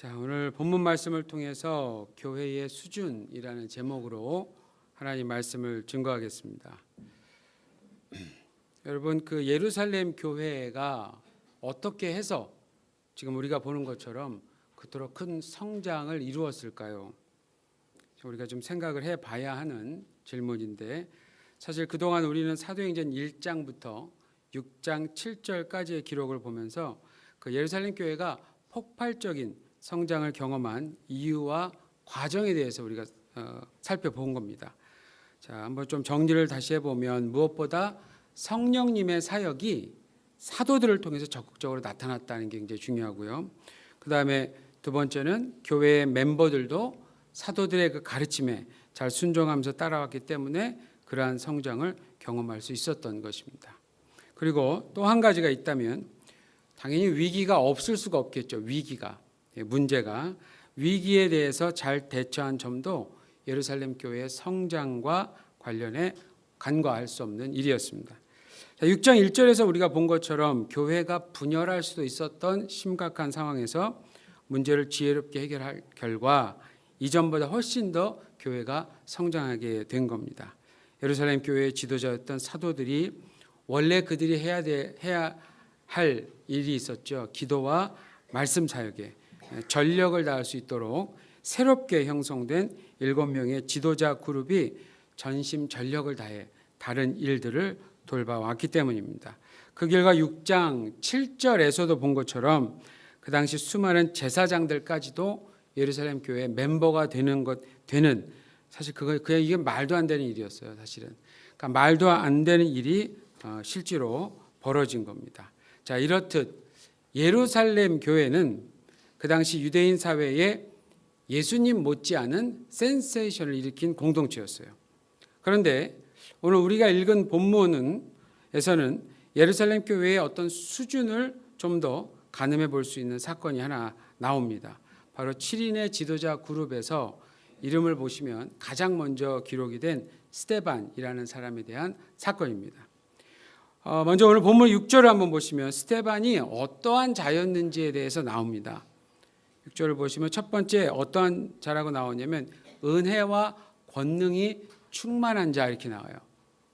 자, 오늘 본문 말씀을 통해서 교회의 수준이라는 제목으로 하나님 말씀을 증거하겠습니다. 여러분, 그 예루살렘 교회가 어떻게 해서 지금 우리가 보는 것처럼 그토록 큰 성장을 이루었을까요? 우리가 좀 생각을 해봐야 하는 질문인데, 사실 그동안 우리는 사도행전 1장부터 6장 7절까지의 기록을 보면서 그 예루살렘 교회가 폭발적인 성장을 경험한 이유와 과정에 대해서 우리가 살펴본 겁니다. 자, 한번 좀 정리를 다시 해보면, 무엇보다 성령님의 사역이 사도들을 통해서 적극적으로 나타났다는 게 굉장히 중요하고요. 그 다음에 두 번째는 교회의 멤버들도 사도들의 그 가르침에 잘 순종하면서 따라왔기 때문에 그러한 성장을 경험할 수 있었던 것입니다. 그리고 또 한 가지가 있다면 당연히 위기가 없을 수가 없겠죠. 문제가 위기에 대해서 잘 대처한 점도 예루살렘 교회의 성장과 관련해 간과할 수 없는 일이었습니다. 6장 1절에서 우리가 본 것처럼 교회가 분열할 수도 있었던 심각한 상황에서 문제를 지혜롭게 해결할 결과 이전보다 훨씬 더 교회가 성장하게 된 겁니다. 예루살렘 교회의 지도자였던 사도들이 원래 그들이 해야 할 일이 있었죠. 기도와 말씀 사역에 전력을 다할 수 있도록 새롭게 형성된 7명의 지도자 그룹이 전심 전력을 다해 다른 일들을 돌봐왔기 때문입니다. 그 결과 6장 7절에서도 본 것처럼 그 당시 수많은 제사장들까지도 예루살렘 교회의 멤버가 되는 사실 그냥 이게 말도 안 되는 일이었어요. 사실은 그러니까 말도 안 되는 일이 실제로 벌어진 겁니다. 자, 이렇듯 예루살렘 교회는 그 당시 유대인 사회에 예수님 못지않은 센세이션을 일으킨 공동체였어요. 그런데 오늘 우리가 읽은 본문에서는 예루살렘 교회의 어떤 수준을 좀 더 가늠해 볼 수 있는 사건이 하나 나옵니다. 바로 7인의 지도자 그룹에서 이름을 보시면 가장 먼저 기록이 된 스데반이라는 사람에 대한 사건입니다. 먼저 오늘 본문 6절을 한번 보시면 스데반이 어떠한 자였는지에 대해서 나옵니다. 6절을 보시면 첫 번째 어떠한 자라고 나오냐면 은혜와 권능이 충만한 자 이렇게 나와요.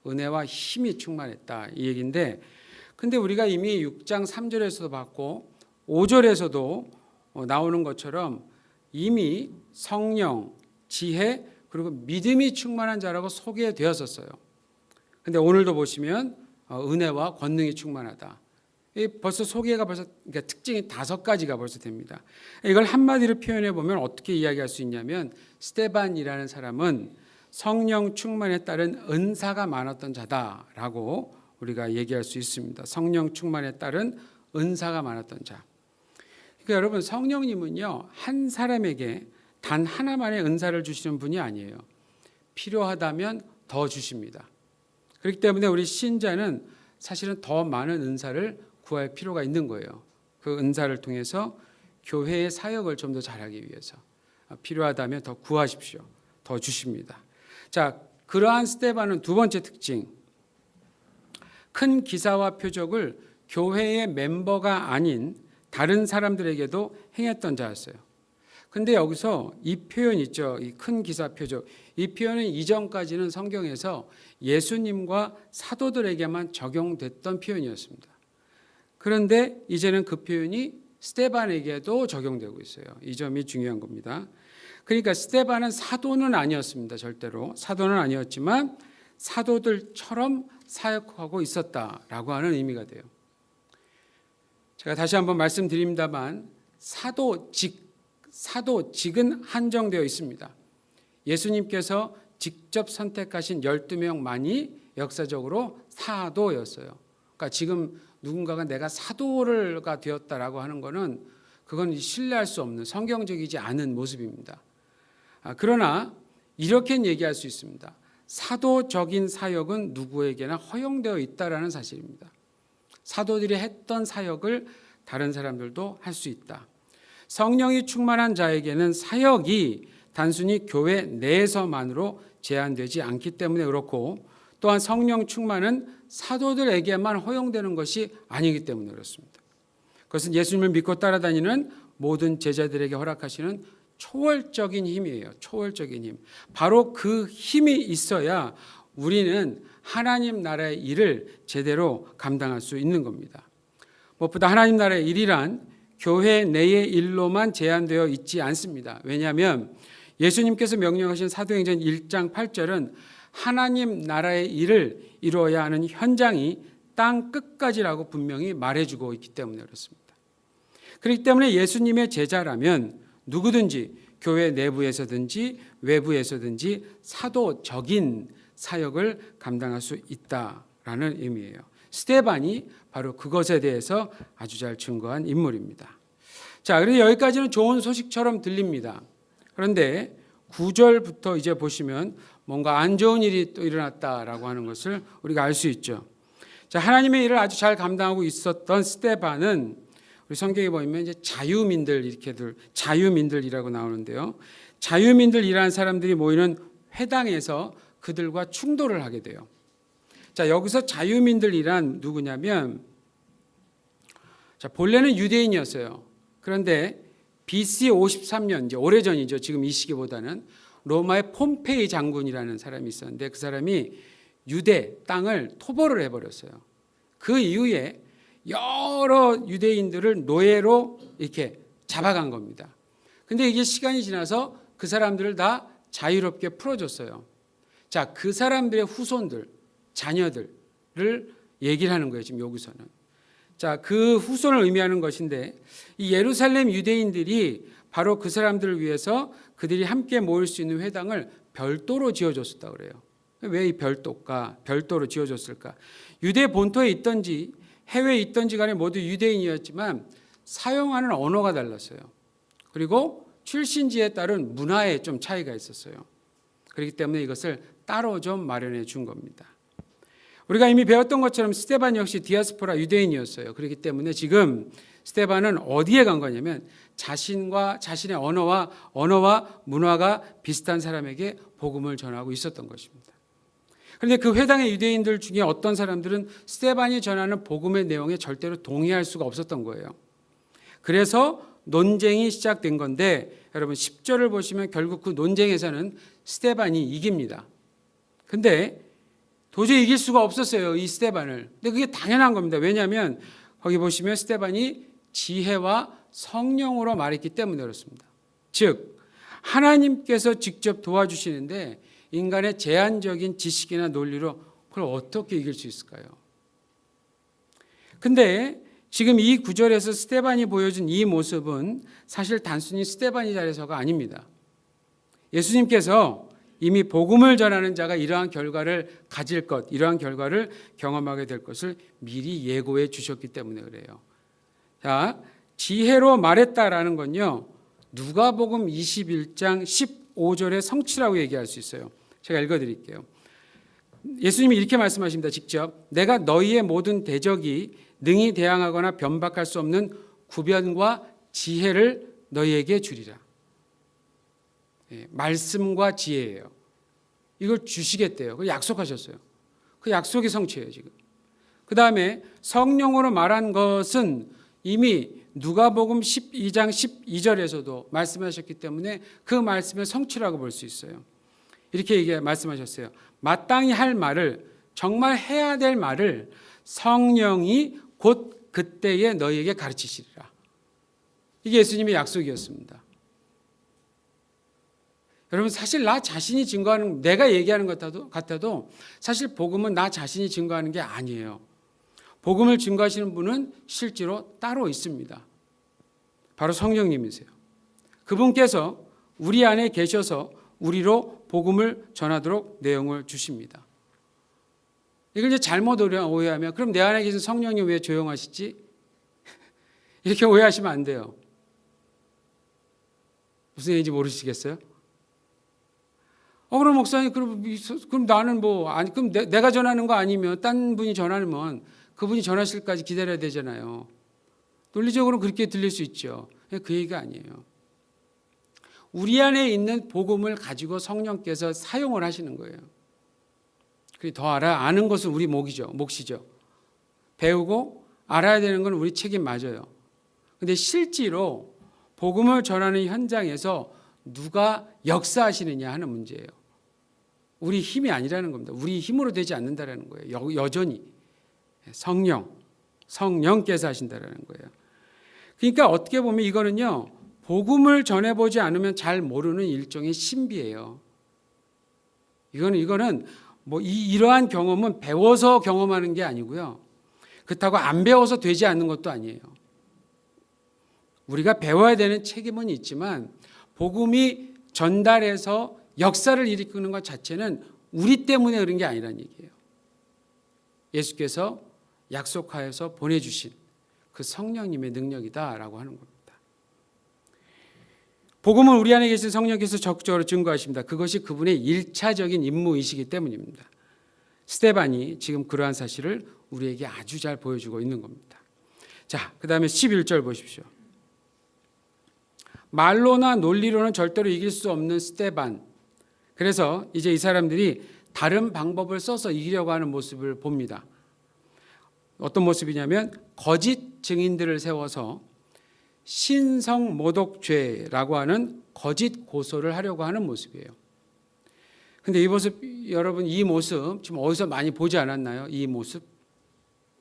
은혜와 힘이 충만했다 이 얘기인데, 근데 우리가 이미 6장 3절에서도 봤고 5절에서도 나오는 것처럼 이미 성령, 지혜 그리고 믿음이 충만한 자라고 소개되었었어요. 근데 오늘도 보시면 은혜와 권능이 충만하다. 벌써 소개가 그러니까 특징이 5가지가 벌써 됩니다. 이걸 한마디로 표현해 보면 어떻게 이야기할 수 있냐면 스데반이라는 사람은 성령 충만에 따른 은사가 많았던 자다라고 우리가 얘기할 수 있습니다. 성령 충만에 따른 은사가 많았던 자. 그러니까 여러분, 성령님은요 한 사람에게 단 하나만의 은사를 주시는 분이 아니에요. 필요하다면 더 주십니다. 그렇기 때문에 우리 신자는 사실은 더 많은 은사를 구할 필요가 있는 거예요. 그 은사를 통해서 교회의 사역을 좀 더 잘하기 위해서 필요하다면 더 구하십시오. 더 주십니다. 자, 그러한 스데반은 두 번째 특징, 큰 기사와 표적을 교회의 멤버가 아닌 다른 사람들에게도 행했던 자였어요. 근데 여기서 이 표현 있죠. 이 큰 기사 표적. 이 표현은 이전까지는 성경에서 예수님과 사도들에게만 적용됐던 표현이었습니다. 그런데 이제는 그 표현이 스데반에게도 적용되고 있어요. 이 점이 중요한 겁니다. 그러니까 스데반은 사도는 아니었습니다. 절대로. 사도는 아니었지만 사도들처럼 사역하고 있었다라고 하는 의미가 돼요. 제가 다시 한번 말씀드립니다만 사도직은 한정되어 있습니다. 예수님께서 직접 선택하신 12명만이 역사적으로 사도였어요. 그러니까 지금 누군가가 내가 사도가 되었다라고 하는 것은 그건 신뢰할 수 없는 성경적이지 않은 모습입니다. 그러나 이렇게 얘기할 수 있습니다. 사도적인 사역은 누구에게나 허용되어 있다라는 사실입니다. 사도들이 했던 사역을 다른 사람들도 할 수 있다. 성령이 충만한 자에게는 사역이 단순히 교회 내에서만으로 제한되지 않기 때문에 그렇고, 또한 성령 충만은 사도들에게만 허용되는 것이 아니기 때문에 그렇습니다. 그것은 예수님을 믿고 따라다니는 모든 제자들에게 허락하시는 초월적인 힘이에요. 초월적인 힘. 바로 그 힘이 있어야 우리는 하나님 나라의 일을 제대로 감당할 수 있는 겁니다. 무엇보다 하나님 나라의 일이란 교회 내의 일로만 제한되어 있지 않습니다. 왜냐하면 예수님께서 명령하신 사도행전 1장 8절은 하나님 나라의 일을 이루어야 하는 현장이 땅 끝까지라고 분명히 말해주고 있기 때문에 그렇습니다. 그렇기 때문에 예수님의 제자라면 누구든지 교회 내부에서든지 외부에서든지 사도적인 사역을 감당할 수 있다라는 의미예요. 스데반이 바로 그것에 대해서 아주 잘 증거한 인물입니다. 자, 그런데 여기까지는 좋은 소식처럼 들립니다. 그런데 9절부터 이제 보시면 뭔가 안 좋은 일이 또 일어났다라고 하는 것을 우리가 알 수 있죠. 자, 하나님의 일을 아주 잘 감당하고 있었던 스데반은 우리 성경에 보면 이제 자유민들이라고 나오는데요. 자유민들이라는 사람들이 모이는 회당에서 그들과 충돌을 하게 돼요. 자, 여기서 자유민들이란 누구냐면, 자, 본래는 유대인이었어요. 그런데 BC 53년, 이제 오래전이죠. 지금 이 시기보다는 로마의 폼페이 장군이라는 사람이 있었는데 그 사람이 유대 땅을 토벌을 해버렸어요. 그 이후에 여러 유대인들을 노예로 이렇게 잡아간 겁니다. 근데 이게 시간이 지나서 그 사람들을 다 자유롭게 풀어줬어요. 자, 그 사람들의 후손들, 자녀들을 얘기를 하는 거예요, 지금 여기서는. 자, 그 후손을 의미하는 것인데 이 예루살렘 유대인들이 바로 그 사람들을 위해서 그들이 함께 모일 수 있는 회당을 별도로 지어줬었다고 그래요. 왜 이 별도로 지어줬을까? 유대 본토에 있던지 해외에 있던지 간에 모두 유대인이었지만 사용하는 언어가 달랐어요. 그리고 출신지에 따른 문화에 좀 차이가 있었어요. 그렇기 때문에 이것을 따로 좀 마련해 준 겁니다. 우리가 이미 배웠던 것처럼 스데반 역시 디아스포라 유대인이었어요. 그렇기 때문에 지금 스데반은 어디에 간 거냐면 자신의 언어와 문화가 비슷한 사람에게 복음을 전하고 있었던 것입니다. 그런데 그 회당의 유대인들 중에 어떤 사람들은 스데반이 전하는 복음의 내용에 절대로 동의할 수가 없었던 거예요. 그래서 논쟁이 시작된 건데 여러분 10절을 보시면 결국 그 논쟁에서는 스데반이 이깁니다. 근데 도저히 이길 수가 없었어요, 이 스데반을. 근데 그게 당연한 겁니다. 왜냐하면 거기 보시면 스데반이 지혜와 성령으로 말했기 때문에 그렇습니다. 즉 하나님께서 직접 도와주시는데 인간의 제한적인 지식이나 논리로 그걸 어떻게 이길 수 있을까요? 근데 지금 이 구절에서 스데반이 보여준 이 모습은 사실 단순히 스데반이 잘해서가 아닙니다. 예수님께서 이미 복음을 전하는 자가 이러한 결과를 가질 것, 이러한 결과를 경험하게 될 것을 미리 예고해 주셨기 때문에 그래요. 자, 지혜로 말했다라는 건요, 누가복음 21장 15절의 성취라고 얘기할 수 있어요. 제가 읽어드릴게요. 예수님이 이렇게 말씀하십니다. 직접 내가 너희의 모든 대적이 능히 대항하거나 변박할 수 없는 구변과 지혜를 너희에게 주리라. 말씀과 지혜예요. 이걸 주시겠대요. 그걸 약속하셨어요. 그 약속이 성취예요, 지금. 그 다음에 성령으로 말한 것은 이미 누가복음 12장 12절에서도 말씀하셨기 때문에 그 말씀의 성취라고 볼 수 있어요. 이렇게 말씀하셨어요. 마땅히 할 말을, 정말 해야 될 말을 성령이 곧 그때에 너희에게 가르치시리라. 이게 예수님의 약속이었습니다. 여러분, 사실 나 자신이 증거하는, 내가 얘기하는 것 같아도 사실 복음은 나 자신이 증거하는 게 아니에요. 복음을 증거하시는 분은 실제로 따로 있습니다. 바로 성령님이세요. 그분께서 우리 안에 계셔서 우리로 복음을 전하도록 내용을 주십니다. 이걸 이제 잘못 오해하면 그럼 내 안에 계신 성령님 왜 조용하시지? 이렇게 오해하시면 안 돼요. 무슨 얘기인지 모르시겠어요? 그럼 목사님, 그럼 나는 그럼 내가 전하는 거 아니면 딴 분이 전하면 그분이 전하실까지 기다려야 되잖아요. 논리적으로 그렇게 들릴 수 있죠. 그 얘기가 아니에요. 우리 안에 있는 복음을 가지고 성령께서 사용을 하시는 거예요. 더 아는 것은 우리 몫이죠. 배우고 알아야 되는 건 우리 책임 맞아요. 근데 실제로 복음을 전하는 현장에서 누가 역사하시느냐 하는 문제예요. 우리 힘이 아니라는 겁니다. 우리 힘으로 되지 않는다라는 거예요. 여전히 성령께서 하신다라는 거예요. 그러니까 어떻게 보면 이거는요, 복음을 전해보지 않으면 잘 모르는 일종의 신비예요. 이거는 뭐 이러한 경험은 배워서 경험하는 게 아니고요, 그렇다고 안 배워서 되지 않는 것도 아니에요. 우리가 배워야 되는 책임은 있지만 복음이 전달해서 역사를 일으키는 것 자체는 우리 때문에 그런 게 아니라는 얘기예요. 예수께서 약속하여서 보내주신 그 성령님의 능력이다라고 하는 겁니다. 복음은 우리 안에 계신 성령께서 적극적으로 증거하십니다. 그것이 그분의 1차적인 임무이시기 때문입니다. 스데반이 지금 그러한 사실을 우리에게 아주 잘 보여주고 있는 겁니다. 자, 그 다음에 11절 보십시오. 말로나 논리로는 절대로 이길 수 없는 스데반. 그래서 이제 이 사람들이 다른 방법을 써서 이기려고 하는 모습을 봅니다. 어떤 모습이냐면 거짓 증인들을 세워서 신성모독죄라고 하는 거짓 고소를 하려고 하는 모습이에요. 근데 이 모습, 여러분, 이 모습 지금 어디서 많이 보지 않았나요? 이 모습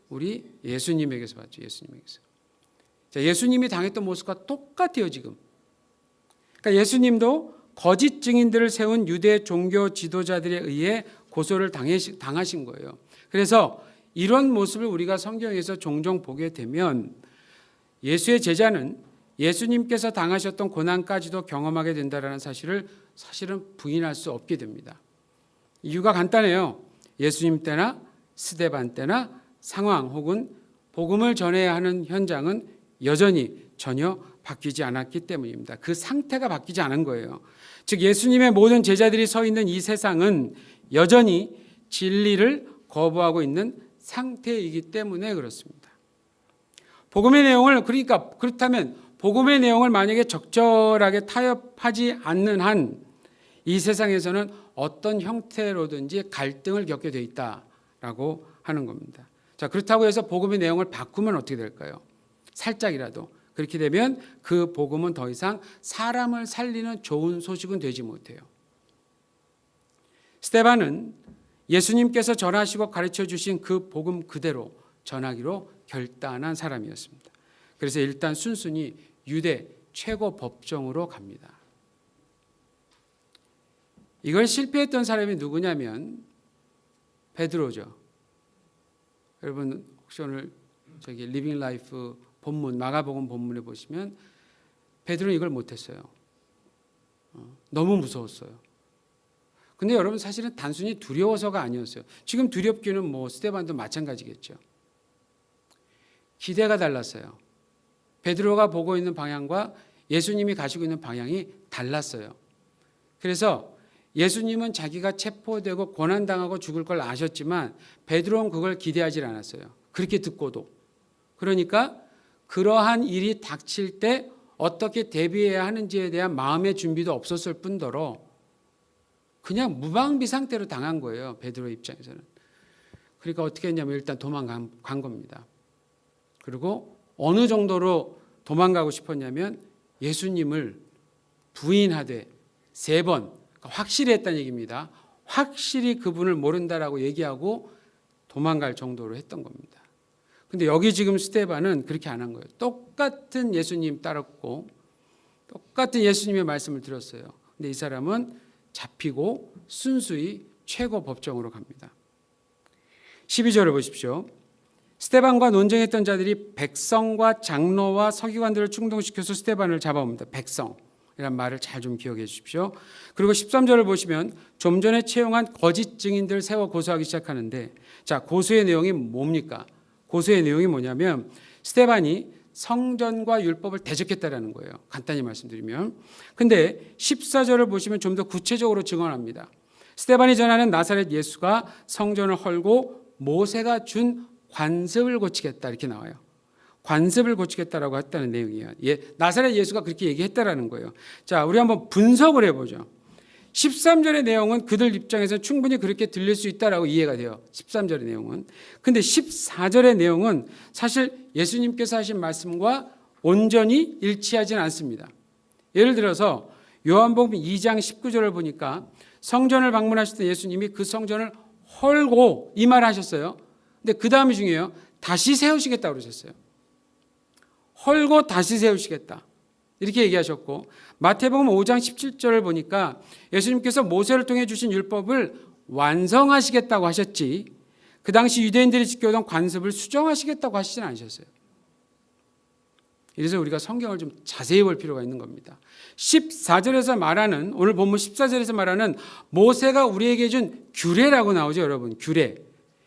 우리 예수님에게서 봤죠. 예수님에게서. 자, 예수님이 당했던 모습과 똑같아요 지금. 그러니까 예수님도 거짓 증인들을 세운 유대 종교 지도자들에 의해 고소를 당하신 거예요. 그래서 이런 모습을 우리가 성경에서 종종 보게 되면 예수의 제자는 예수님께서 당하셨던 고난까지도 경험하게 된다는 사실은 부인할 수 없게 됩니다. 이유가 간단해요. 예수님 때나 스데반 때나 상황 혹은 복음을 전해야 하는 현장은 여전히 전혀 바뀌지 않았기 때문입니다. 그 상태가 바뀌지 않은 거예요. 즉 예수님의 모든 제자들이 서 있는 이 세상은 여전히 진리를 거부하고 있는 상태이기 때문에 그렇습니다. 복음의 내용을, 그러니까 그렇다면 복음의 내용을 만약에 적절하게 타협하지 않는 한 이 세상에서는 어떤 형태로든지 갈등을 겪게 돼 있다라고 하는 겁니다. 자, 그렇다고 해서 복음의 내용을 바꾸면 어떻게 될까요? 살짝이라도. 그렇게 되면 그 복음은 더 이상 사람을 살리는 좋은 소식은 되지 못해요. 스데반은 예수님께서 전하시고 가르쳐 주신 그 복음 그대로 전하기로 결단한 사람이었습니다. 그래서 일단 순순히 유대 최고 법정으로 갑니다. 이걸 실패했던 사람이 누구냐면 베드로죠. 여러분 혹시 오늘 리빙 라이프 본문, 마가복음 본문에 보시면 베드로는 이걸 못했어요. 너무 무서웠어요. 근데 여러분 사실은 단순히 두려워서가 아니었어요. 지금 두렵기는 뭐 스데반도 마찬가지겠죠. 기대가 달랐어요. 베드로가 보고 있는 방향과 예수님이 가시고 있는 방향이 달랐어요. 그래서 예수님은 자기가 체포되고 고난당하고 죽을 걸 아셨지만 베드로는 그걸 기대하지 않았어요. 그렇게 듣고도. 그러니까 그러한 일이 닥칠 때 어떻게 대비해야 하는지에 대한 마음의 준비도 없었을 뿐더러 그냥 무방비 상태로 당한 거예요. 베드로 입장에서는. 그러니까 어떻게 했냐면 일단 도망간 겁니다. 그리고 어느 정도로 도망가고 싶었냐면 예수님을 부인하되 3번, 확실히 했다는 얘기입니다. 확실히 그분을 모른다라고 얘기하고 도망갈 정도로 했던 겁니다. 근데 여기 지금 스데반은 그렇게 안 한 거예요. 똑같은 예수님 따랐고 똑같은 예수님의 말씀을 들었어요. 근데 이 사람은 잡히고 순수히 최고 법정으로 갑니다. 12절을 보십시오. 스데반과 논쟁했던 자들이 백성과 장로와 서기관들을 충동시켜서 스데반을 잡아옵니다. 백성이란 말을 잘 좀 기억해 주십시오. 그리고 13절을 보시면 좀 전에 채용한 거짓 증인들을 세워 고소하기 시작하는데, 자, 고소의 내용이 뭡니까? 고소의 내용이 뭐냐면 스데반이 성전과 율법을 대적했다라는 거예요. 간단히 말씀드리면. 근데 14절을 보시면 좀 더 구체적으로 증언합니다. 스데반이 전하는 나사렛 예수가 성전을 헐고 모세가 준 관습을 고치겠다 이렇게 나와요. 관습을 고치겠다라고 했다는 내용이에요. 나사렛 예수가 그렇게 얘기했다라는 거예요. 자, 우리 한번 분석을 해보죠. 13절의 내용은 그들 입장에서 충분히 그렇게 들릴 수 있다라고 이해가 돼요. 13절의 내용은. 근데 14절의 내용은 사실 예수님께서 하신 말씀과 온전히 일치하지는 않습니다. 예를 들어서 요한복음 2장 19절을 보니까 성전을 방문하실 때 예수님이 그 성전을 헐고 이 말을 하셨어요. 근데 그 다음이 중요해요. 다시 세우시겠다고 그러셨어요. 헐고 다시 세우시겠다. 이렇게 얘기하셨고, 마태복음 5장 17절을 보니까 예수님께서 모세를 통해 주신 율법을 완성하시겠다고 하셨지, 그 당시 유대인들이 지켜오던 관습을 수정하시겠다고 하시진 않으셨어요. 이래서 우리가 성경을 좀 자세히 볼 필요가 있는 겁니다. 14절에서 말하는, 오늘 본문 14절에서 말하는 모세가 우리에게 준 규례라고 나오죠, 여러분. 규례.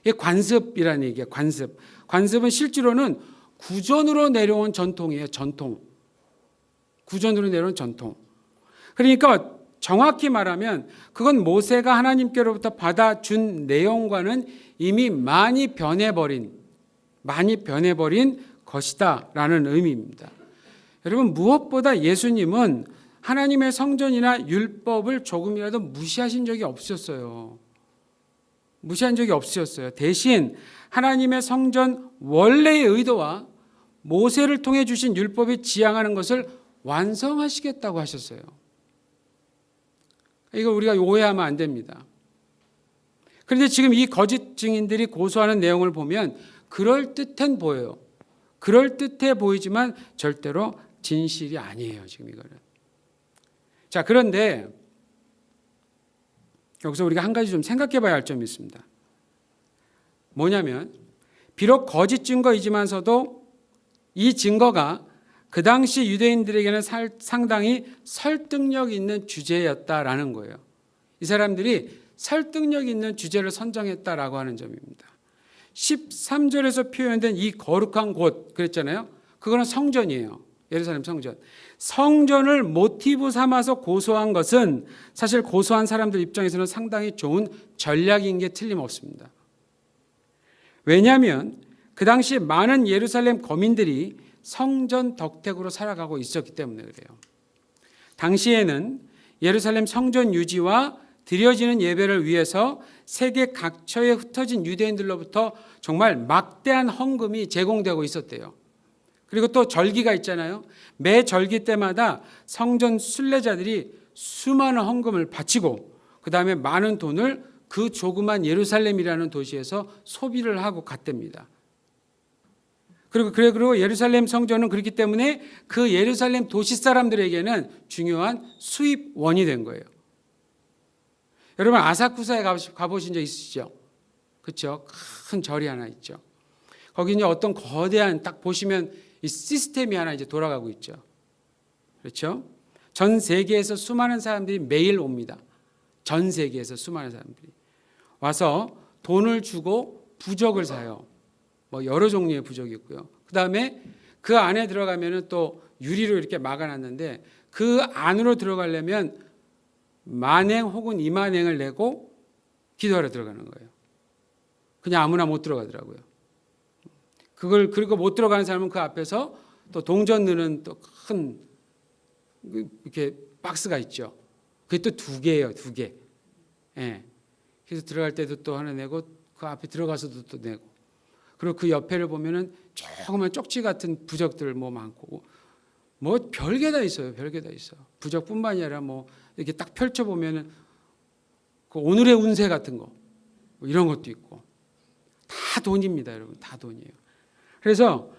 이게 관습이라는 얘기예요. 관습. 관습은 실제로는 구전으로 내려온 전통이에요. 전통. 구전으로 내려온 전통. 그러니까 정확히 말하면 그건 모세가 하나님께로부터 받아준 내용과는 이미 많이 변해버린 것이다라는 의미입니다. 여러분, 무엇보다 예수님은 하나님의 성전이나 율법을 조금이라도 무시하신 적이 없으셨어요. 무시한 적이 없으셨어요. 대신 하나님의 성전 원래의 의도와 모세를 통해 주신 율법이 지향하는 것을 완성하시겠다고 하셨어요. 이거 우리가 오해하면 안 됩니다. 그런데 지금 이 거짓 증인들이 고소하는 내용을 보면 그럴듯해 보여요. 그럴듯해 보이지만 절대로 진실이 아니에요, 지금 이거는. 자, 그런데 여기서 우리가 한 가지 좀 생각해 봐야 할 점이 있습니다. 뭐냐면, 비록 거짓 증거이지만서도 이 증거가 그 당시 유대인들에게는 상당히 설득력 있는 주제였다라는 거예요. 이 사람들이 설득력 있는 주제를 선정했다라고 하는 점입니다. 13절에서 표현된 이 거룩한 곳 그랬잖아요. 그거는 성전이에요. 예루살렘 성전. 성전을 모티브 삼아서 고소한 것은 사실 고소한 사람들 입장에서는 상당히 좋은 전략인 게 틀림없습니다. 왜냐하면 그 당시 많은 예루살렘 거민들이 성전 덕택으로 살아가고 있었기 때문에 그래요. 당시에는 예루살렘 성전 유지와 드려지는 예배를 위해서 세계 각처에 흩어진 유대인들로부터 정말 막대한 헌금이 제공되고 있었대요. 그리고 또 절기가 있잖아요. 매 절기 때마다 성전 순례자들이 수많은 헌금을 바치고 그 다음에 많은 돈을 그 조그만 예루살렘이라는 도시에서 소비를 하고 갔답니다. 그리고 예루살렘 성전은 그렇기 때문에 그 예루살렘 도시 사람들에게는 중요한 수입원이 된 거예요. 여러분, 아사쿠사에 가보신 적 있으시죠? 그렇죠? 큰 절이 하나 있죠. 거기 이제 어떤 거대한, 딱 보시면 이 시스템이 하나 이제 돌아가고 있죠. 그렇죠? 전 세계에서 수많은 사람들이 매일 옵니다. 전 세계에서 수많은 사람들이 와서 돈을 주고 부적을 사요. 뭐 여러 종류의 부적이 있고요. 그 다음에 그 안에 들어가면은 또 유리로 이렇게 막아놨는데 그 안으로 들어가려면 만행 혹은 2만행을 내고 기도하러 들어가는 거예요. 그냥 아무나 못 들어가더라고요. 그리고 못 들어가는 사람은 그 앞에서 또 동전 넣는 또 큰 이렇게 박스가 있죠. 그게 또 2개예요, 2개. 예. 그래서 들어갈 때도 또 하나 내고 그 앞에 들어가서도 또 내고. 그리고 그 옆에를 보면은 조그만 쪽지 같은 부적들 뭐 많고 뭐 별게 다 있어요. 별게 다 있어. 부적뿐만이 아니라 뭐 이렇게 딱 펼쳐 보면은 그 오늘의 운세 같은 거 뭐 이런 것도 있고 다 돈입니다, 여러분. 다 돈이에요. 그래서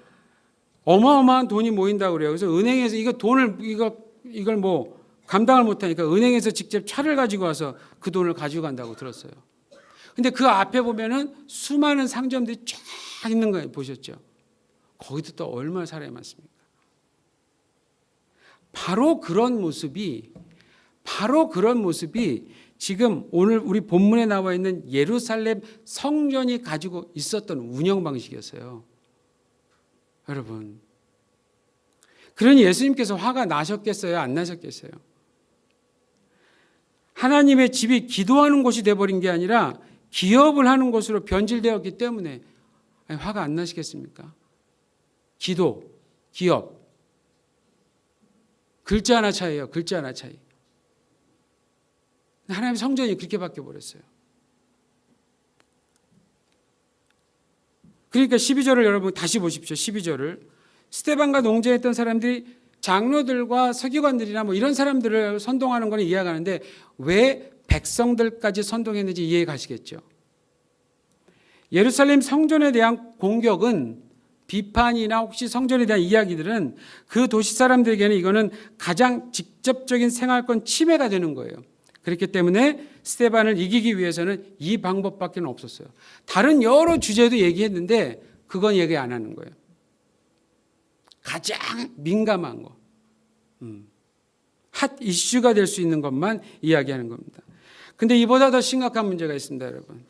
어마어마한 돈이 모인다고 그래요. 그래서 은행에서 이걸 뭐 감당을 못하니까 은행에서 직접 차를 가지고 와서 그 돈을 가지고 간다고 들었어요. 근데 그 앞에 보면은 수많은 상점들이 쫙 있는 거 보셨죠? 거기도 또 얼마나 사람이 많습니까? 바로 그런 모습이 지금 오늘 우리 본문에 나와 있는 예루살렘 성전이 가지고 있었던 운영 방식이었어요. 여러분, 그러니 예수님께서 화가 나셨겠어요? 안 나셨겠어요? 하나님의 집이 기도하는 곳이 돼버린 게 아니라 기업을 하는 곳으로 변질되었기 때문에 화가 안 나시겠습니까? 기도, 기업. 글자 하나 차이예요. 글자 하나 차이. 하나님의 성전이 그렇게 바뀌어버렸어요. 그러니까 12절을 여러분 다시 보십시오. 12절을. 스데반과 농전했던 사람들이 장로들과 서기관들이나 뭐 이런 사람들을 선동하는 건 이해가 가는데 왜 백성들까지 선동했는지 이해가 가시겠죠. 예루살렘 성전에 대한 공격은, 비판이나 혹시 성전에 대한 이야기들은 그 도시 사람들에게는 이거는 가장 직접적인 생활권 침해가 되는 거예요. 그렇기 때문에 스데반을 이기기 위해서는 이 방법밖에 없었어요. 다른 여러 주제도 얘기했는데 그건 얘기 안 하는 거예요. 가장 민감한 거, 핫 이슈가 될 수 있는 것만 이야기하는 겁니다. 근데 이보다 더 심각한 문제가 있습니다, 여러분.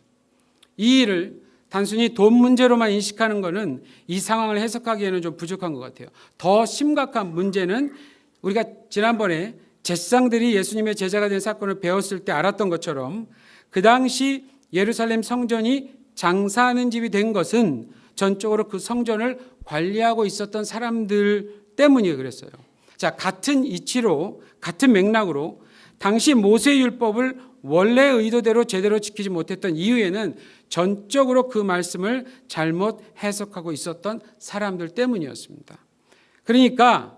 이 일을 단순히 돈 문제로만 인식하는 것은 이 상황을 해석하기에는 좀 부족한 것 같아요. 더 심각한 문제는 우리가 지난번에 제사장들이 예수님의 제자가 된 사건을 배웠을 때 알았던 것처럼 그 당시 예루살렘 성전이 장사하는 집이 된 것은 전적으로 그 성전을 관리하고 있었던 사람들 때문이에요. 그랬어요. 자, 같은 이치로, 같은 맥락으로 당시 모세율법을 원래 의도대로 제대로 지키지 못했던 이유에는 전적으로 그 말씀을 잘못 해석하고 있었던 사람들 때문이었습니다. 그러니까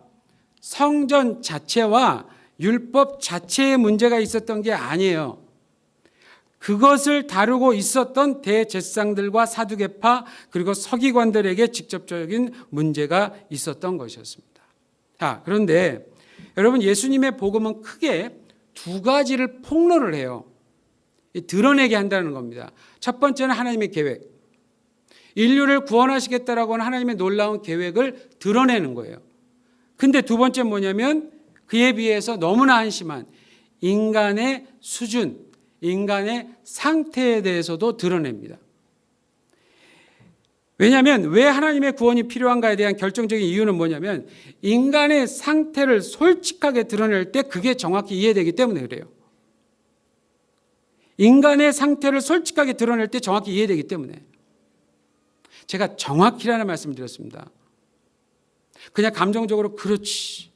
성전 자체와 율법 자체에 문제가 있었던 게 아니에요. 그것을 다루고 있었던 대제사장들과 사두개파 그리고 서기관들에게 직접적인 문제가 있었던 것이었습니다. 자, 그런데 여러분, 예수님의 복음은 크게 두 가지를 폭로를 해요. 드러내게 한다는 겁니다. 첫 번째는 하나님의 계획. 인류를 구원하시겠다라고 하는 하나님의 놀라운 계획을 드러내는 거예요. 근데 두 번째는 뭐냐면 그에 비해서 너무나 한심한 인간의 수준, 인간의 상태에 대해서도 드러냅니다. 왜냐하면 왜 하나님의 구원이 필요한가에 대한 결정적인 이유는 뭐냐면 인간의 상태를 솔직하게 드러낼 때 그게 정확히 이해되기 때문에 그래요. 인간의 상태를 솔직하게 드러낼 때 정확히 이해되기 때문에. 제가 정확히라는 말씀을 드렸습니다. 그냥 감정적으로 그렇지,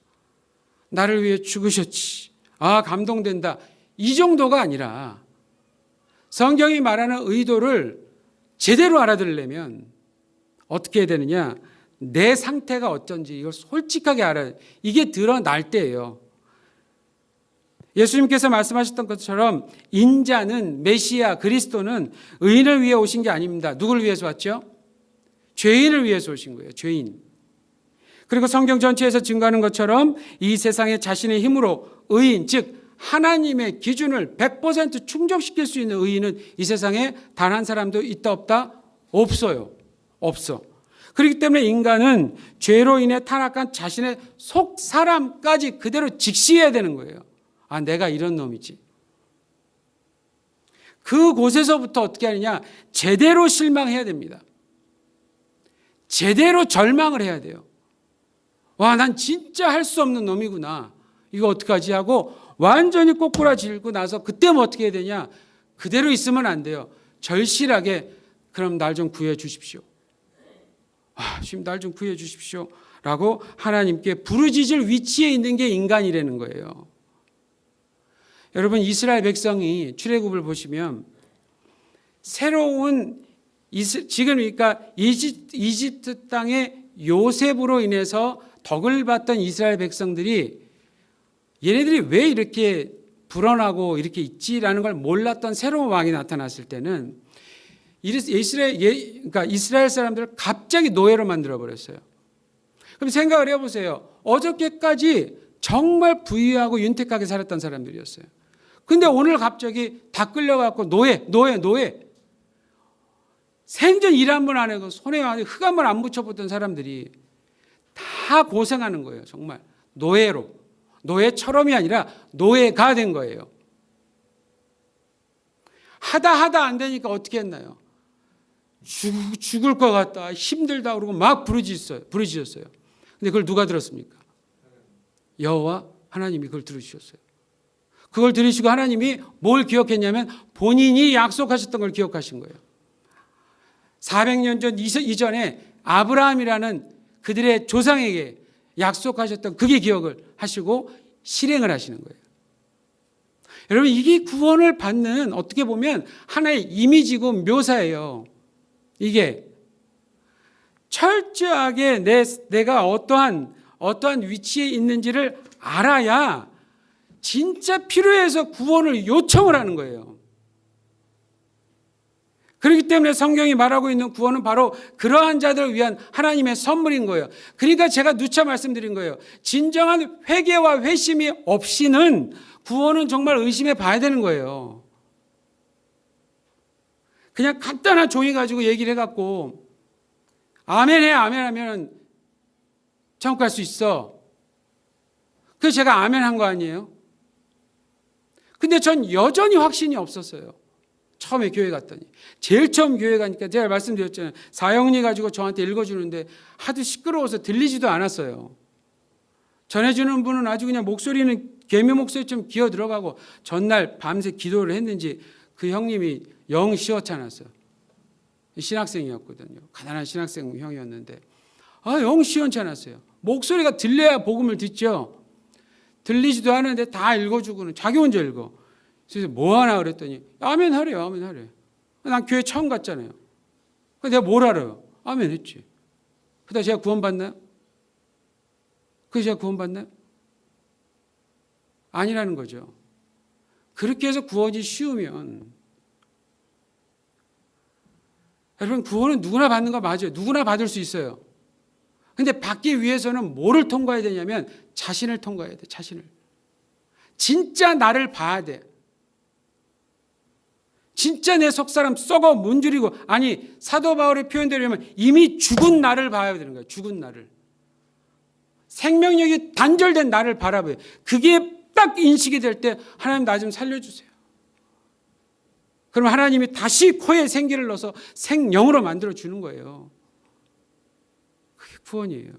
나를 위해 죽으셨지, 아 감동된다, 이 정도가 아니라 성경이 말하는 의도를 제대로 알아들으려면 어떻게 해야 되느냐, 내 상태가 어쩐지 이걸 솔직하게 알아야 돼. 이게 드러날 때예요. 예수님께서 말씀하셨던 것처럼 인자는, 메시아 그리스도는 의인을 위해 오신 게 아닙니다. 누구를 위해서 왔죠? 죄인을 위해서 오신 거예요. 죄인. 그리고 성경 전체에서 증거하는 것처럼 이 세상에 자신의 힘으로 의인, 즉 하나님의 기준을 100% 충족시킬 수 있는 의인은 이 세상에 단 한 사람도 있다 없다? 없어요. 없어. 그렇기 때문에 인간은 죄로 인해 타락한 자신의 속 사람까지 그대로 직시해야 되는 거예요. 아, 내가 이런 놈이지. 그곳에서부터 어떻게 하느냐? 제대로 실망해야 됩니다. 제대로 절망을 해야 돼요. 와, 난 진짜 할 수 없는 놈이구나. 이거 어떡하지 하고 완전히 꼬꾸라질고 나서 그때 뭐 어떻게 해야 되냐? 그대로 있으면 안 돼요. 절실하게 그럼 날 좀 구해 주십시오. 아, 지금 날 좀 구해 주십시오. 라고 하나님께 부르짖을 위치에 있는 게 인간이라는 거예요. 여러분, 이스라엘 백성이 출애굽을 보시면 새로운 지금 그러니까 이집트 땅의 요셉으로 인해서 덕을 받던 이스라엘 백성들이 얘네들이 왜 이렇게 불어나고 이렇게 있지라는 걸 몰랐던 새로운 왕이 나타났을 때는 이스라엘 사람들을 갑자기 노예로 만들어 버렸어요. 그럼 생각을 해보세요. 어저께까지 정말 부유하고 윤택하게 살았던 사람들이었어요. 근데 오늘 갑자기 다 끌려가고 노예. 생전 일 한 번 안 하고 손에 흙 한 번 안 묻혀보던 사람들이 다 고생하는 거예요. 정말 노예로. 노예처럼이 아니라 노예가 된 거예요. 하다 안 되니까 어떻게 했나요? 죽을 것 같다, 힘들다 그러고 막 부르짖었어요. 근데 그걸 누가 들었습니까? 여호와 하나님이 그걸 들으셨어요. 그걸 들으시고 하나님이 뭘 기억했냐면 본인이 약속하셨던 걸 기억하신 거예요. 400년 전 이전에 아브라함이라는 그들의 조상에게 약속하셨던 그게 기억을 하시고 실행을 하시는 거예요. 여러분, 이게 구원을 받는 어떻게 보면 하나의 이미지고 묘사예요. 이게 철저하게 내가 어떠한 위치에 있는지를 알아야 진짜 필요해서 구원을 요청을 하는 거예요. 그렇기 때문에 성경이 말하고 있는 구원은 바로 그러한 자들을 위한 하나님의 선물인 거예요. 그러니까 제가 누차 말씀드린 거예요. 진정한 회개와 회심이 없이는 구원은 정말 의심해 봐야 되는 거예요. 그냥 간단한 종이 가지고 얘기를 해갖고 아멘해 아멘 하면 천국 갈 수 있어. 그래서 제가 아멘 한 거 아니에요? 근데 전 여전히 확신이 없었어요. 처음에 교회 갔더니. 제일 처음 교회 가니까 제가 말씀드렸잖아요. 사형리 가지고 저한테 읽어주는데 하도 시끄러워서 들리지도 않았어요. 전해주는 분은 아주 그냥 목소리는 개미 목소리처럼 기어 들어가고 전날 밤새 기도를 했는지 그 형님이 영 시원치 않았어요. 신학생이었거든요. 가난한 신학생 형이었는데 영 시원치 않았어요. 목소리가 들려야 복음을 듣죠. 들리지도 않은데 다 읽어주고는 자기 혼자 읽어. 그래서 뭐 하나 그랬더니 아멘 하래요. 아멘 하래. 난 교회 처음 갔잖아요. 내가 뭘 알아요? 아멘 했지. 그러다 제가 구원받나요? 그래서 제가 구원받나요? 아니라는 거죠. 그렇게 해서 구원이 쉬우면 여러분 구원은 누구나 받는 거 맞아요. 누구나 받을 수 있어요. 근데 받기 위해서는 뭐를 통과해야 되냐면 자신을 통과해야 돼. 자신을. 진짜 나를 봐야 돼. 진짜 내 속사람 썩어 문지르고 아니 사도 바울의 표현대로 면 이미 죽은 나를 봐야 되는 거예요. 죽은 나를. 생명력이 단절된 나를 바라봐요. 그게 딱 인식이 될 때 하나님 나 좀 살려주세요. 그럼 하나님이 다시 코에 생기를 넣어서 생명으로 만들어 주는 거예요. 그게 구원이에요.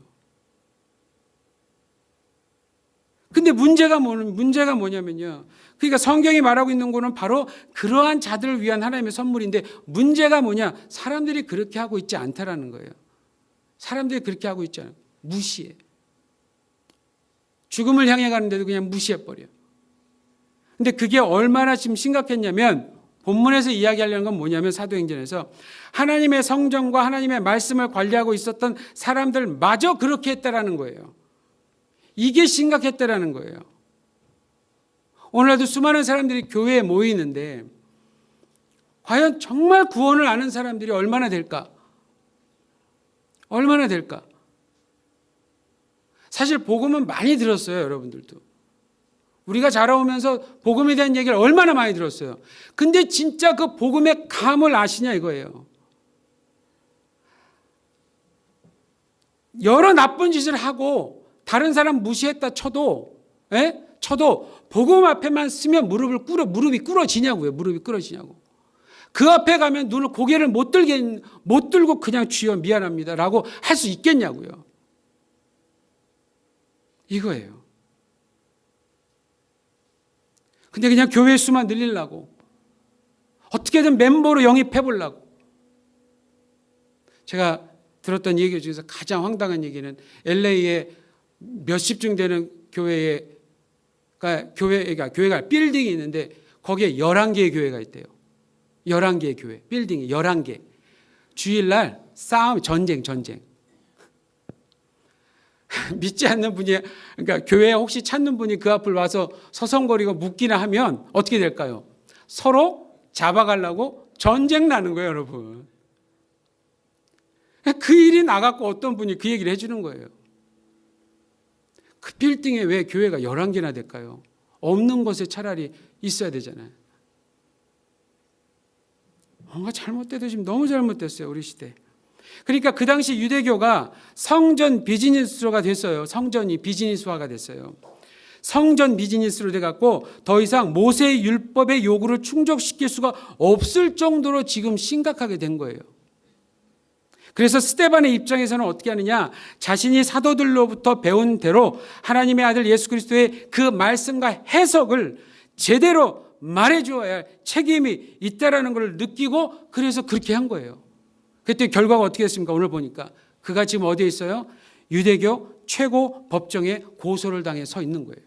근데 문제가 뭐냐면요. 그러니까 성경이 말하고 있는 거는 바로 그러한 자들을 위한 하나님의 선물인데 문제가 뭐냐? 사람들이 그렇게 하고 있지 않다라는 거예요. 사람들이 그렇게 하고 있지 않아요. 무시해. 죽음을 향해 가는데도 그냥 무시해버려. 근데 그게 얼마나 지금 심각했냐면 본문에서 이야기하려는 건 뭐냐면 사도행전에서 하나님의 성전과 하나님의 말씀을 관리하고 있었던 사람들마저 그렇게 했다라는 거예요. 이게 심각했다라는 거예요. 오늘날도 수많은 사람들이 교회에 모이는데 과연 정말 구원을 아는 사람들이 얼마나 될까? 얼마나 될까? 사실 복음은 많이 들었어요, 여러분들도. 우리가 자라오면서 복음에 대한 얘기를 얼마나 많이 들었어요. 근데 진짜 그 복음의 감을 아시냐 이거예요. 여러 나쁜 짓을 하고 다른 사람 무시했다 쳐도 복음 앞에만 쓰면 무릎이 꿇어지냐고요. 무릎이 꿇어지냐고. 그 앞에 가면 눈을 고개를 못 들고 그냥 주여 미안합니다라고 할 수 있겠냐고요. 이거예요. 근데 그냥 교회 수만 늘리려고 어떻게든 멤버로 영입해 보려고. 제가 들었던 얘기 중에서 가장 황당한 얘기는 LA에 몇십층 되는 교회가 빌딩이 있는데 거기에 11개의 교회가 있대요. 11개의 교회, 빌딩이 11개. 주일날 싸움, 전쟁. 믿지 않는 분이, 그러니까 교회에 혹시 찾는 분이 그 앞을 와서 서성거리고 묻기나 하면 어떻게 될까요? 서로 잡아가려고 전쟁 나는 거예요, 여러분. 그 일이 나갔고 어떤 분이 그 얘기를 해주는 거예요. 그 빌딩에 왜 교회가 11개나 될까요? 없는 곳에 차라리 있어야 되잖아요. 뭔가 잘못돼도 지금 너무 잘못됐어요, 우리 시대. 그러니까 그 당시 유대교가 성전 비즈니스가 됐어요. 성전이 비즈니스화가 됐어요. 성전 비즈니스로 돼갖고 더 이상 모세의 율법의 요구를 충족시킬 수가 없을 정도로 지금 심각하게 된 거예요. 그래서 스데반의 입장에서는 어떻게 하느냐? 자신이 사도들로부터 배운 대로 하나님의 아들 예수 그리스도의 그 말씀과 해석을 제대로 말해주어야 할 책임이 있다라는 걸 느끼고 그래서 그렇게 한 거예요. 그때 결과가 어떻게 됐습니까? 오늘 보니까 그가 지금 어디에 있어요? 유대교 최고 법정에 고소를 당해 서 있는 거예요.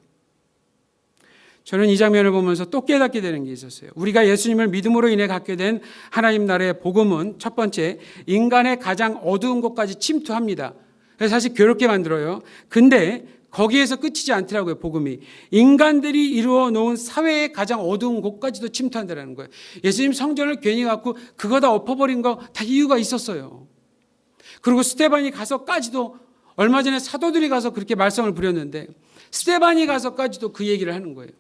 저는 이 장면을 보면서 또 깨닫게 되는 게 있었어요. 우리가 예수님을 믿음으로 인해 갖게 된 하나님 나라의 복음은 첫 번째, 인간의 가장 어두운 곳까지 침투합니다. 그래서 사실 괴롭게 만들어요. 근데 거기에서 끝이지 않더라고요. 복음이 인간들이 이루어 놓은 사회의 가장 어두운 곳까지도 침투한다는 거예요. 예수님 성전을 괜히 갖고 그거 다 엎어버린 거 다 이유가 있었어요. 그리고 스데반이 가서까지도, 얼마 전에 사도들이 가서 그렇게 말썽을 부렸는데 스데반이 가서까지도 그 얘기를 하는 거예요.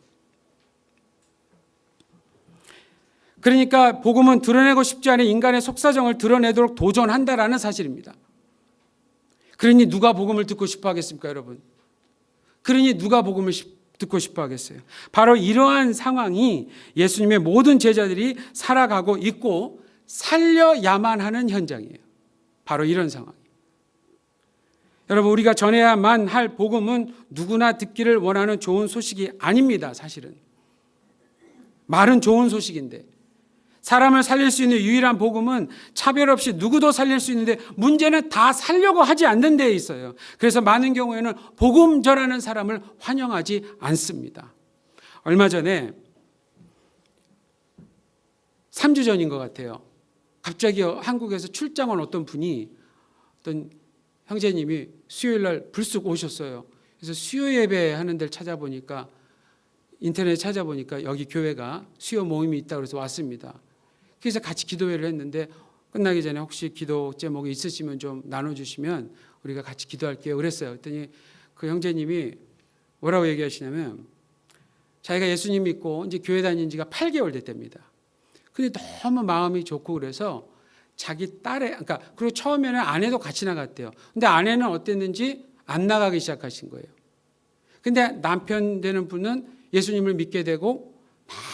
그러니까 복음은 드러내고 싶지 않은 인간의 속사정을 드러내도록 도전한다라는 사실입니다. 그러니 누가 복음을 듣고 싶어 하겠습니까, 여러분? 그러니 누가 복음을 듣고 싶어 하겠어요? 바로 이러한 상황이 예수님의 모든 제자들이 살아가고 있고 살려야만 하는 현장이에요. 바로 이런 상황. 여러분, 우리가 전해야만 할 복음은 누구나 듣기를 원하는 좋은 소식이 아닙니다. 사실은 말은 좋은 소식인데, 사람을 살릴 수 있는 유일한 복음은 차별 없이 누구도 살릴 수 있는데, 문제는 다 살려고 하지 않는 데에 있어요. 그래서 많은 경우에는 복음 전하는 사람을 환영하지 않습니다. 얼마 전에 3주 전인 것 같아요. 갑자기 한국에서 출장 온 어떤 분이, 어떤 형제님이 수요일 날 불쑥 오셨어요. 그래서 수요 예배 하는 데를 찾아보니까, 인터넷에 찾아보니까 여기 교회가 수요 모임이 있다고 해서 왔습니다. 그래서 같이 기도회를 했는데, 끝나기 전에 혹시 기도 제목이 있으시면 좀 나눠주시면 우리가 같이 기도할게요 그랬어요. 그랬더니 그 형제님이 뭐라고 얘기하시냐면, 자기가 예수님 믿고 이제 교회 다닌 지가 8개월 됐답니다. 근데 너무 마음이 좋고 그래서 자기 딸의, 그러니까 그리고 처음에는 아내도 같이 나갔대요. 근데 아내는 어땠는지 안 나가기 시작하신 거예요. 근데 남편 되는 분은 예수님을 믿게 되고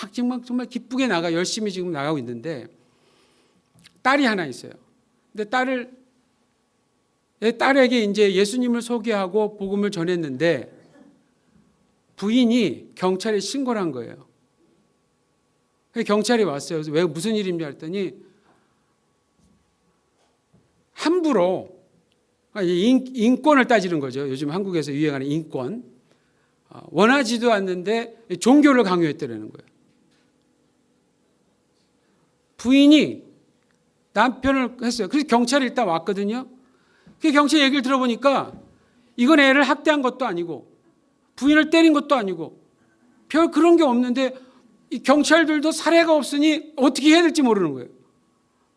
막 정말 기쁘게 열심히 지금 나가고 있는데, 딸이 하나 있어요. 근데 딸에게 이제 예수님을 소개하고 복음을 전했는데 부인이 경찰에 신고를 한 거예요. 경찰이 왔어요. 그래서 왜 무슨 일인지 했더니, 함부로 인권을 따지는 거죠. 요즘 한국에서 유행하는 인권. 원하지도 않는데 종교를 강요했다는 거예요. 부인이 남편을 했어요. 그래서 경찰이 일단 왔거든요. 그 경찰 얘기를 들어보니까 이건 애를 학대한 것도 아니고 부인을 때린 것도 아니고 별 그런 게 없는데, 이 경찰들도 사례가 없으니 어떻게 해야 될지 모르는 거예요.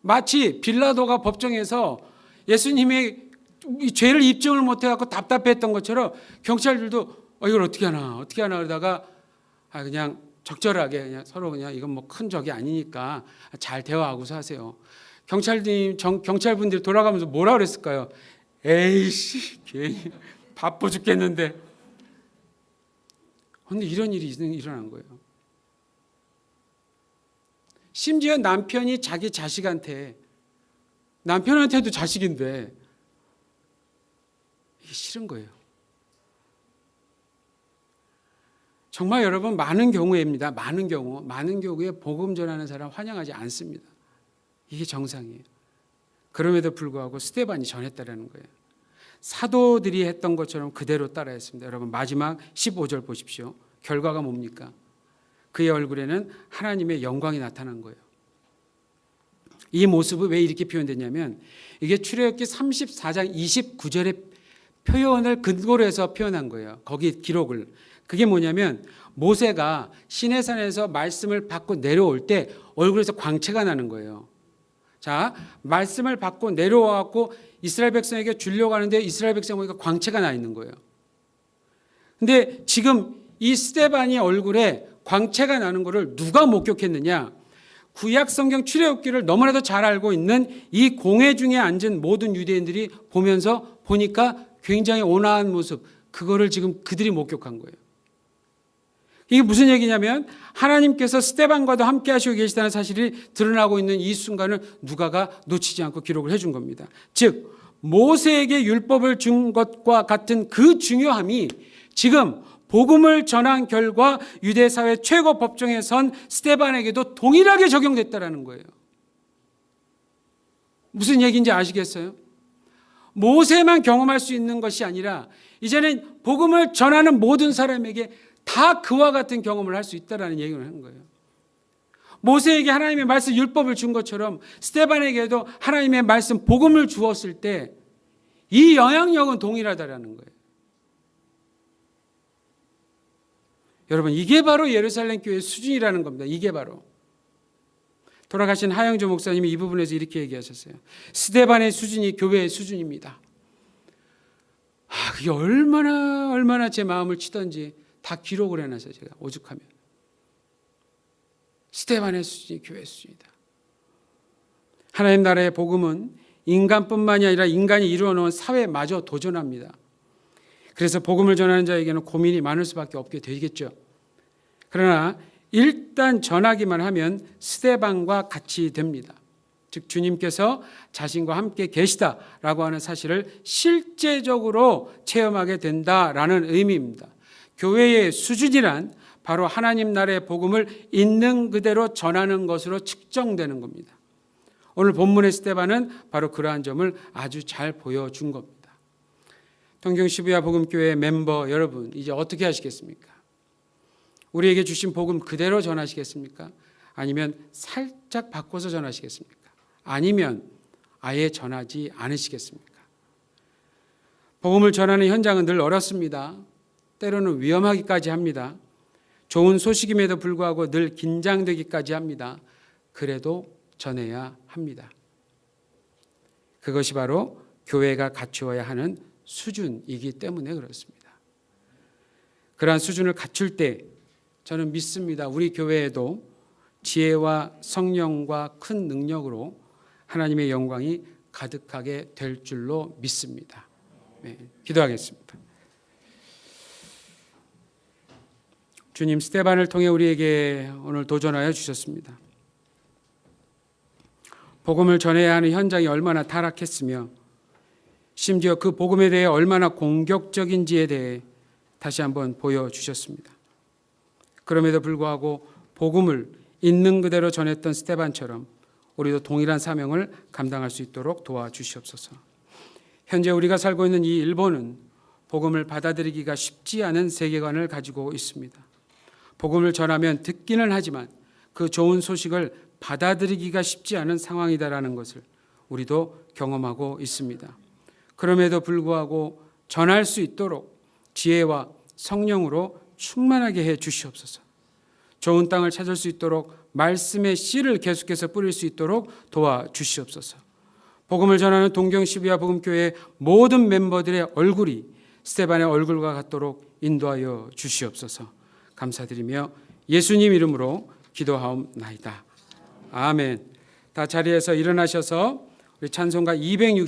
마치 빌라도가 법정에서 예수님의 이 죄를 입증을 못해갖고 답답했던 것처럼 경찰들도 이걸 어떻게 하나 그러다가 그냥 적절하게 그냥 서로 그냥 이건 뭐 큰 적이 아니니까 잘 대화하고서 하세요. 경찰분들이 돌아가면서 뭐라 그랬을까요? 에이씨, 괜히 바빠 죽겠는데. 근데 이런 일이 일어난 거예요. 심지어 남편이 자기 자식한테, 남편한테도 자식인데 이게 싫은 거예요. 정말 여러분, 많은 경우입니다. 많은 경우에 복음 전하는 사람 환영하지 않습니다. 이게 정상이에요. 그럼에도 불구하고 스데반이 전했다라는 거예요. 사도들이 했던 것처럼 그대로 따라했습니다. 여러분, 마지막 15절 보십시오. 결과가 뭡니까? 그의 얼굴에는 하나님의 영광이 나타난 거예요. 이 모습이 왜 이렇게 표현되냐면, 이게 출애굽기 34장 29절의 표현을 근거로 해서 표현한 거예요. 거기 기록을. 그게 뭐냐면, 모세가 시내산에서 말씀을 받고 내려올 때 얼굴에서 광채가 나는 거예요. 자, 말씀을 받고 내려와갖고 이스라엘 백성에게 주려고 하는데 이스라엘 백성 보니까 광채가 나 있는 거예요. 근데 지금 이 스데반이 얼굴에 광채가 나는 것을 누가 목격했느냐? 구약 성경 출애굽기를 너무나도 잘 알고 있는 이 공회 중에 앉은 모든 유대인들이 보니까 굉장히 온화한 모습, 그거를 지금 그들이 목격한 거예요. 이게 무슨 얘기냐면, 하나님께서 스데반과도 함께 하시고 계시다는 사실이 드러나고 있는 이 순간을 누가가 놓치지 않고 기록을 해준 겁니다. 즉, 모세에게 율법을 준 것과 같은 그 중요함이 지금 복음을 전한 결과 유대사회 최고 법정에 선 스데반에게도 동일하게 적용됐다는 거예요. 무슨 얘기인지 아시겠어요? 모세만 경험할 수 있는 것이 아니라 이제는 복음을 전하는 모든 사람에게 다 그와 같은 경험을 할 수 있다라는 얘기를 하는 거예요. 모세에게 하나님의 말씀 율법을 준 것처럼 스데반에게도 하나님의 말씀 복음을 주었을 때 이 영향력은 동일하다라는 거예요. 여러분, 이게 바로 예루살렘 교회의 수준이라는 겁니다. 이게 바로. 돌아가신 하영조 목사님이 이 부분에서 이렇게 얘기하셨어요. 스데반의 수준이 교회의 수준입니다. 그게 얼마나 제 마음을 치던지 다 기록을 해놨어요. 제가 오죽하면. 스데반의 수준이 교회의 수준이다. 하나님 나라의 복음은 인간뿐만이 아니라 인간이 이루어놓은 사회마저 도전합니다. 그래서 복음을 전하는 자에게는 고민이 많을 수밖에 없게 되겠죠. 그러나 일단 전하기만 하면 스데반과 같이 됩니다. 즉 주님께서 자신과 함께 계시다라고 하는 사실을 실제적으로 체험하게 된다라는 의미입니다. 교회의 수준이란 바로 하나님 나라의 복음을 있는 그대로 전하는 것으로 측정되는 겁니다. 오늘 본문의 스데반은 바로 그러한 점을 아주 잘 보여준 겁니다. 동경 시부야 복음교회 멤버 여러분, 이제 어떻게 하시겠습니까? 우리에게 주신 복음 그대로 전하시겠습니까? 아니면 살짝 바꿔서 전하시겠습니까? 아니면 아예 전하지 않으시겠습니까? 복음을 전하는 현장은 늘 어렵습니다. 때로는 위험하기까지 합니다. 좋은 소식임에도 불구하고 늘 긴장되기까지 합니다. 그래도 전해야 합니다. 그것이 바로 교회가 갖추어야 하는 수준이기 때문에 그렇습니다. 그러한 수준을 갖출 때 저는 믿습니다. 우리 교회에도 지혜와 성령과 큰 능력으로 하나님의 영광이 가득하게 될 줄로 믿습니다. 네, 기도하겠습니다. 주님, 스데반을 통해 우리에게 오늘 도전하여 주셨습니다. 복음을 전해야 하는 현장이 얼마나 타락했으며 심지어 그 복음에 대해 얼마나 공격적인지에 대해 다시 한번 보여주셨습니다. 그럼에도 불구하고 복음을 있는 그대로 전했던 스데반처럼 우리도 동일한 사명을 감당할 수 있도록 도와주시옵소서. 현재 우리가 살고 있는 이 일본은 복음을 받아들이기가 쉽지 않은 세계관을 가지고 있습니다. 복음을 전하면 듣기는 하지만 그 좋은 소식을 받아들이기가 쉽지 않은 상황이다라는 것을 우리도 경험하고 있습니다. 그럼에도 불구하고 전할 수 있도록 지혜와 성령으로 충만하게 해 주시옵소서. 좋은 땅을 찾을 수 있도록 말씀의 씨를 계속해서 뿌릴 수 있도록 도와주시옵소서. 복음을 전하는 동경 시부야 복음교회의 모든 멤버들의 얼굴이 스데반의 얼굴과 같도록 인도하여 주시옵소서. 감사드리며 예수님 이름으로 기도하옵나이다. 아멘. 다 자리에서 일어나셔서 우리 찬송가 260